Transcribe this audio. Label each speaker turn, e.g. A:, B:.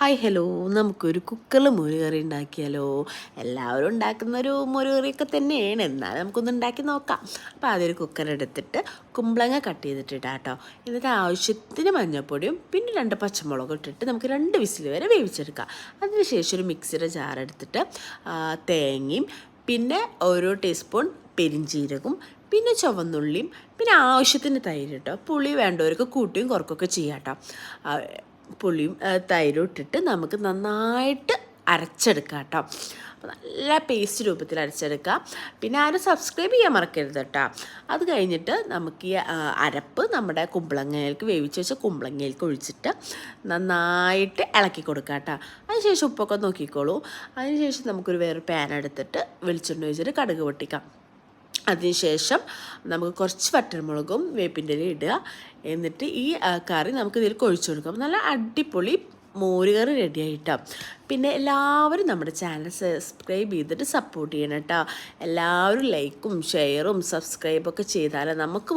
A: Hi hello, നമുക്കൊരു കുക്കറിൽ മോരുകറി ഉണ്ടാക്കിയാലോ? എല്ലാവരും ഉണ്ടാക്കുന്നൊരു മോരുകറിയൊക്കെ തന്നെയാണ്, എന്നാലും നമുക്കൊന്ന് ഉണ്ടാക്കി നോക്കാം. അപ്പോൾ ആദ്യം ഒരു കുക്കർ എടുത്തിട്ട് കുമ്പളങ്ങ കട്ട് ചെയ്തിട്ടിട്ടാ കേട്ടോ. എന്നിട്ട് ആവശ്യത്തിന് മഞ്ഞൾപ്പൊടിയും പിന്നെ 2 പച്ചമുളകും ഇട്ടിട്ട് നമുക്ക് 2 വിസിൽ വരെ വേവിച്ചെടുക്കാം. അതിനുശേഷം ഒരു മിക്സിയുടെ ജാർ എടുത്തിട്ട് തേങ്ങയും പിന്നെ 1 ടീസ്പൂൺ പെരിഞ്ചീരകവും പിന്നെ ചുവന്നുള്ളിയും പിന്നെ ആവശ്യത്തിന് തൈര് കേട്ടോ. പുളി വേണ്ടവർക്ക് കൂട്ടിയും കുറക്കൊക്കെ ചെയ്യാം കേട്ടോ. പുളിയും തൈരും ഇട്ടിട്ട് നമുക്ക് നന്നായിട്ട് അരച്ചെടുക്കാം കേട്ടോ. അപ്പോൾ നല്ല പേസ്റ്റ് രൂപത്തിൽ അരച്ചെടുക്കാം. പിന്നെ ആരും സബ്സ്ക്രൈബ് ചെയ്യാൻ മറക്കരുത് കേട്ടോ. അത് കഴിഞ്ഞിട്ട് നമുക്ക് ഈ അരപ്പ് നമ്മുടെ കുമ്പളങ്ങയിലേക്ക് വേവിച്ച് വെച്ച കുമ്പളങ്ങയിലേക്ക് ഒഴിച്ചിട്ട് നന്നായിട്ട് ഇളക്കി കൊടുക്കാം കേട്ടോ. അതിനുശേഷം ഉപ്പൊക്കെ നോക്കിക്കോളൂ. അതിനുശേഷം നമുക്കൊരു വേറെ പാൻ എടുത്തിട്ട് വെളിച്ചെണ്ണ ഒഴിച്ചിട്ട് കടുക് പൊട്ടിക്കാം. അതിനുശേഷം നമുക്ക് കുറച്ച് വറ്റൽമുളകും വേപ്പിൻ്റെ ഇലയും ഇടുക. എന്നിട്ട് ഈ കറി നമുക്ക് ഇതിൽ ഒഴിച്ചു കൊടുക്കാം. നല്ല അടിപൊളി മോരുകറി റെഡി ആയിട്ടാണ്. പിന്നെ എല്ലാവരും നമ്മുടെ ചാനൽ സബ്സ്ക്രൈബ് ചെയ്തിട്ട് സപ്പോർട്ട് ചെയ്യണം കേട്ടോ. എല്ലാവരും ലൈക്കും ഷെയറും സബ്സ്ക്രൈബൊക്കെ ചെയ്താലേ നമുക്ക്